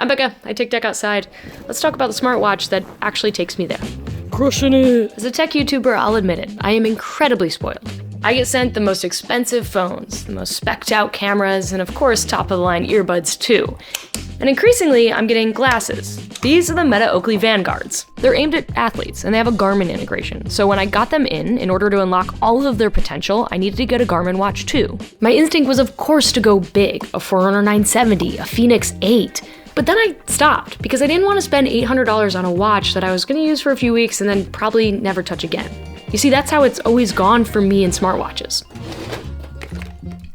I'm Becca. I take tech outside. Let's talk about the smartwatch that actually takes me there. Crushing it! As a tech YouTuber, I'll admit it, I am incredibly spoiled. I get sent the most expensive phones, the most specced out cameras, and of course top-of-the-line earbuds too. And increasingly, I'm getting glasses. These are the Meta Oakley Vanguards. They're aimed at athletes, and they have a Garmin integration. So when I got them in order to unlock all of their potential, I needed to get a Garmin watch too. My instinct was of course to go big, a Forerunner 970, a Phoenix 8. But then I stopped, because I didn't want to spend $800 on a watch that I was going to use for a few weeks and then probably never touch again. You see, that's how it's always gone for me in smartwatches.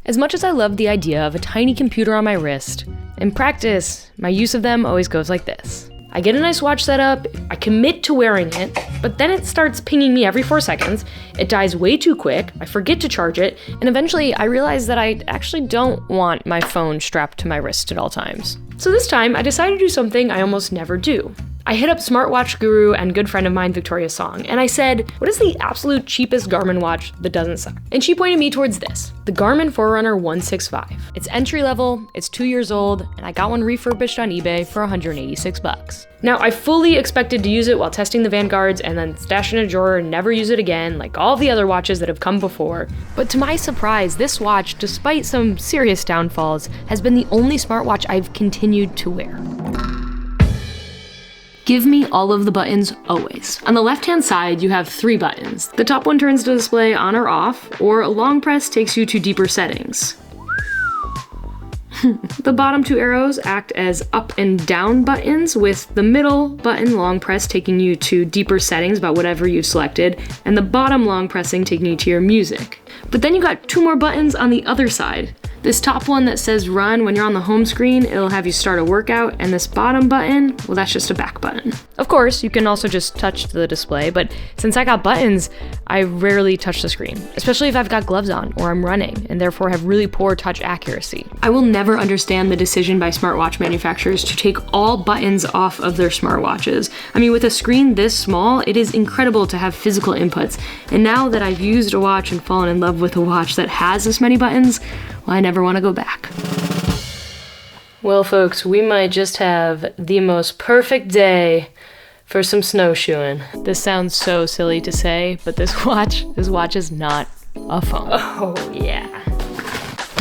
As much as I love the idea of a tiny computer on my wrist, in practice, my use of them always goes like this. I get a nice watch set up, I commit to wearing it, but then it starts pinging me every 4 seconds, it dies way too quick, I forget to charge it, and eventually I realize that I actually don't want my phone strapped to my wrist at all times. So this time, I decided to do something I almost never do. I hit up smartwatch guru and good friend of mine, Victoria Song, and I said, what is the absolute cheapest Garmin watch that doesn't suck? And she pointed me towards this, the Garmin Forerunner 165. It's entry level, it's 2 years old, and I got one refurbished on eBay for $186. Now, I fully expected to use it while testing the Vanguards and then stash it in a drawer and never use it again, like all the other watches that have come before. But to my surprise, this watch, despite some serious downfalls, has been the only smartwatch I've continued to wear. Give me all of the buttons, always. On the left-hand side, you have 3 buttons. The top one turns the display on or off, or a long press takes you to deeper settings. The bottom 2 arrows act as up and down buttons, with the middle button long press taking you to deeper settings about whatever you've selected, and the bottom long pressing taking you to your music. But then you got 2 more buttons on the other side. This top one that says run, when you're on the home screen, it'll have you start a workout, and this bottom button, well, that's just a back button. Of course, you can also just touch the display, but since I got buttons, I rarely touch the screen, especially if I've got gloves on or I'm running, and therefore have really poor touch accuracy. I will never understand the decision by smartwatch manufacturers to take all buttons off of their smartwatches. I mean, with a screen this small, it is incredible to have physical inputs, and now that I've used a watch and fallen in love with a watch that has this many buttons, well, I never want to go back. Well, folks, we might just have the most perfect day for some snowshoeing. This sounds so silly to say, but this watch is not a phone. Oh, yeah.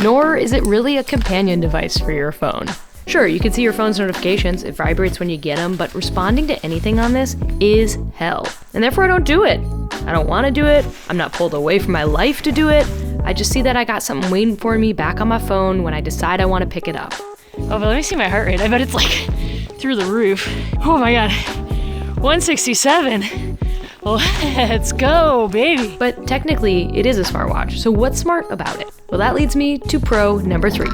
Nor is it really a companion device for your phone. Sure, you can see your phone's notifications, it vibrates when you get them, but responding to anything on this is hell. And therefore I don't do it. I don't want to do it. I'm not pulled away from my life to do it. I just see that I got something waiting for me back on my phone when I decide I want to pick it up. Oh, but let me see my heart rate. I bet it's like through the roof. Oh my god. 167. Let's go, baby. But technically, it is a smartwatch, so what's smart about it? Well, that leads me to pro number 3.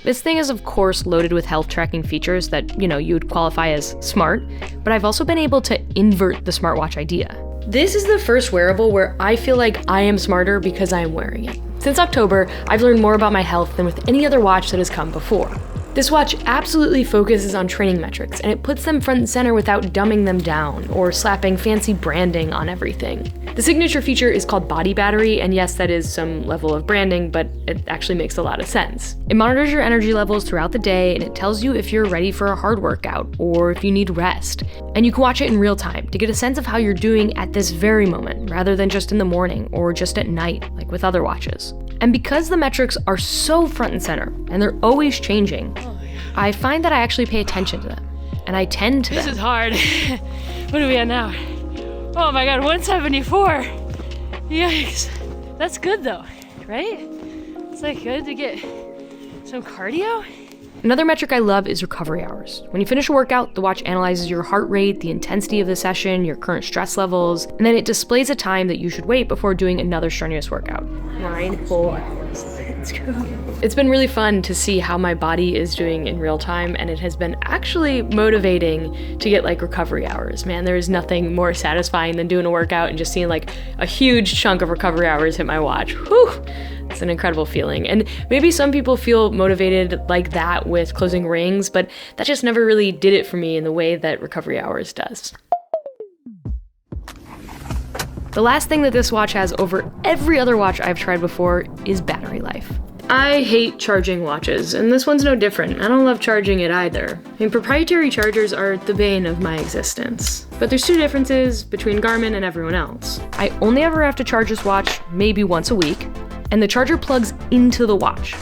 This thing is of course loaded with health tracking features that, you would qualify as smart, but I've also been able to invert the smartwatch idea. This is the first wearable where I feel like I am smarter because I am wearing it. Since October, I've learned more about my health than with any other watch that has come before. This watch absolutely focuses on training metrics, and it puts them front and center without dumbing them down or slapping fancy branding on everything. The signature feature is called body battery, and yes, that is some level of branding, but it actually makes a lot of sense. It monitors your energy levels throughout the day, and it tells you if you're ready for a hard workout or if you need rest. And you can watch it in real time to get a sense of how you're doing at this very moment, rather than just in the morning or just at night, like with other watches. And because the metrics are so front and center, and they're always changing, I find that I actually pay attention to them, and I tend to them. This is hard. What are we at now? Oh my god, 174. Yikes. That's good though, right? It's like good to get some cardio. Another metric I love is recovery hours. When you finish a workout, the watch analyzes your heart rate, the intensity of the session, your current stress levels, and then it displays a time that you should wait before doing another strenuous workout. 9 full hours. Let's go. It's been really fun to see how my body is doing in real time, and it has been actually motivating to get recovery hours. Man, there is nothing more satisfying than doing a workout and just seeing a huge chunk of recovery hours hit my watch. Whew! It's an incredible feeling. And maybe some people feel motivated like that with closing rings, but that just never really did it for me in the way that recovery hours does. The last thing that this watch has over every other watch I've tried before is battery life. I hate charging watches, and this one's no different. I don't love charging it either. I mean, proprietary chargers are the bane of my existence. But there's two differences between Garmin and everyone else. I only ever have to charge this watch maybe once a week, and the charger plugs into the watch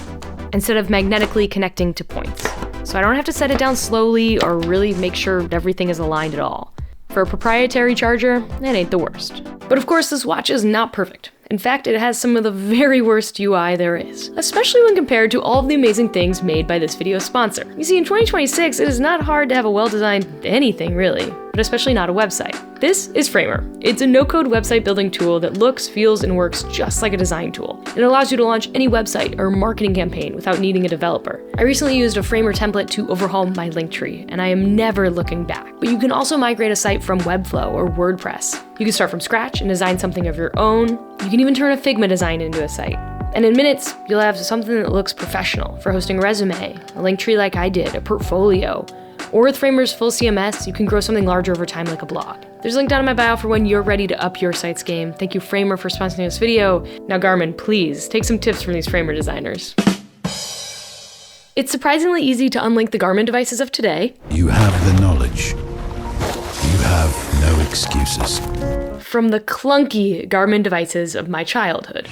instead of magnetically connecting to points. So I don't have to set it down slowly or really make sure everything is aligned at all. For a proprietary charger, it ain't the worst. But of course, this watch is not perfect. In fact, it has some of the very worst UI there is, especially when compared to all of the amazing things made by this video's sponsor. You see, in 2026, it is not hard to have a well-designed anything, really, but especially not a website. This is Framer. It's a no-code website building tool that looks, feels, and works just like a design tool. It allows you to launch any website or marketing campaign without needing a developer. I recently used a Framer template to overhaul my Linktree, and I am never looking back. But you can also migrate a site from Webflow or WordPress. You can start from scratch and design something of your own. You can even turn a Figma design into a site. And in minutes, you'll have something that looks professional for hosting a resume, a Linktree like I did, a portfolio. Or with Framer's full CMS, you can grow something larger over time like a blog. There's a link down in my bio for when you're ready to up your site's game. Thank you, Framer, for sponsoring this video. Now, Garmin, please take some tips from these Framer designers. It's surprisingly easy to unlink the Garmin devices of today. You have the knowledge. You have no excuses. From the clunky Garmin devices of my childhood.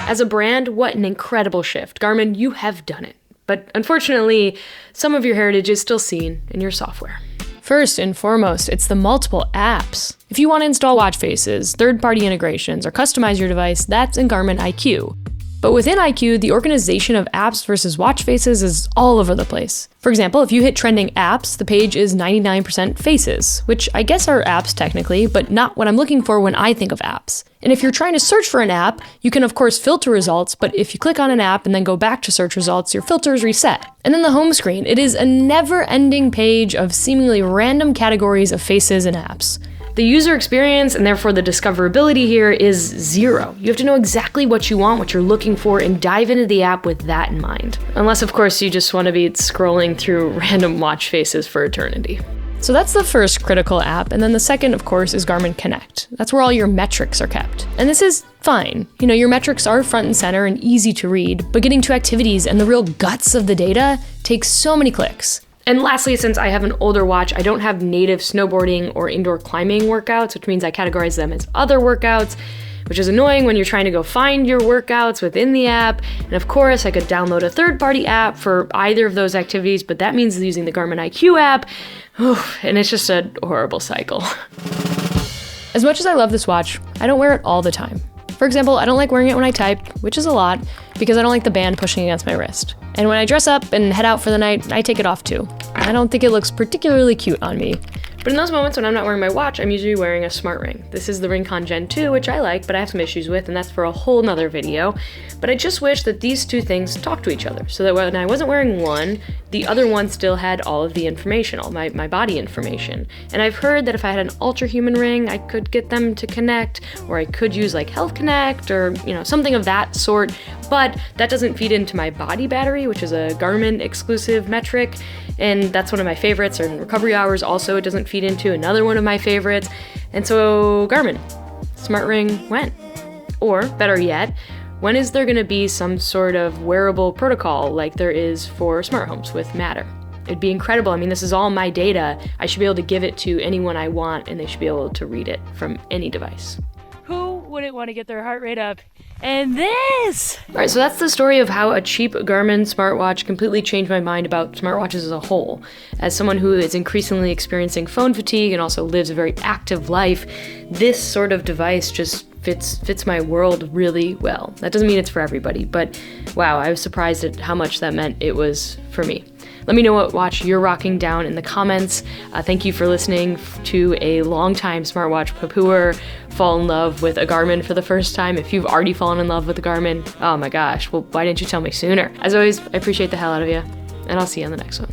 As a brand, what an incredible shift. Garmin, you have done it. But unfortunately, some of your heritage is still seen in your software. First and foremost, it's the multiple apps. If you want to install watch faces, third-party integrations, or customize your device, that's in Garmin IQ. But within IQ, the organization of apps versus watch faces is all over the place. For example, if you hit trending apps, the page is 99% faces, which I guess are apps technically, but not what I'm looking for when I think of apps. And if you're trying to search for an app, you can of course filter results, but if you click on an app and then go back to search results, your filter is reset. And then the home screen, it is a never-ending page of seemingly random categories of faces and apps. The user experience, and therefore the discoverability here, is zero. You have to know exactly what you want, what you're looking for, and dive into the app with that in mind. Unless, of course, you just want to be scrolling through random watch faces for eternity. So that's the first critical app, and then the second, of course, is Garmin Connect. That's where all your metrics are kept. And this is fine. You know, your metrics are front and center and easy to read, but getting to activities and the real guts of the data takes so many clicks. And lastly, since I have an older watch, I don't have native snowboarding or indoor climbing workouts, which means I categorize them as other workouts, which is annoying when you're trying to go find your workouts within the app. And of course, I could download a third-party app for either of those activities, but that means using the Garmin IQ app, and it's just a horrible cycle. As much as I love this watch, I don't wear it all the time. For example, I don't like wearing it when I type, which is a lot, because I don't like the band pushing against my wrist. And when I dress up and head out for the night, I take it off too. I don't think it looks particularly cute on me. But in those moments when I'm not wearing my watch, I'm usually wearing a smart ring. This is the Ringcon Gen 2, which I like, but I have some issues with, and that's for a whole nother video. But I just wish that these two things talk to each other, so that when I wasn't wearing one, the other one still had all of the information, all my body information. And I've heard that if I had an ultra-human ring, I could get them to connect, or I could use like Health Connect, or something of that sort. But that doesn't feed into my body battery, which is a Garmin exclusive metric, and that's one of my favorites. And recovery hours also, it doesn't feed into, another one of my favorites. And so Garmin, smart ring, when? Or better yet, when is there gonna be some sort of wearable protocol like there is for smart homes with Matter? It'd be incredible. I mean, this is all my data. I should be able to give it to anyone I want, and they should be able to read it from any device. Who wouldn't want to get their heart rate up? And this! All right, so that's the story of how a cheap Garmin smartwatch completely changed my mind about smartwatches as a whole. As someone who is increasingly experiencing phone fatigue and also lives a very active life, this sort of device just fits my world really well. That doesn't mean it's for everybody, but wow, I was surprised at how much that meant it was for me. Let me know what watch you're rocking down in the comments. Thank you for listening to a longtime smartwatch poo-pooer fall in love with a Garmin for the first time. If you've already fallen in love with a Garmin, oh my gosh, well, why didn't you tell me sooner? As always, I appreciate the hell out of you, and I'll see you on the next one.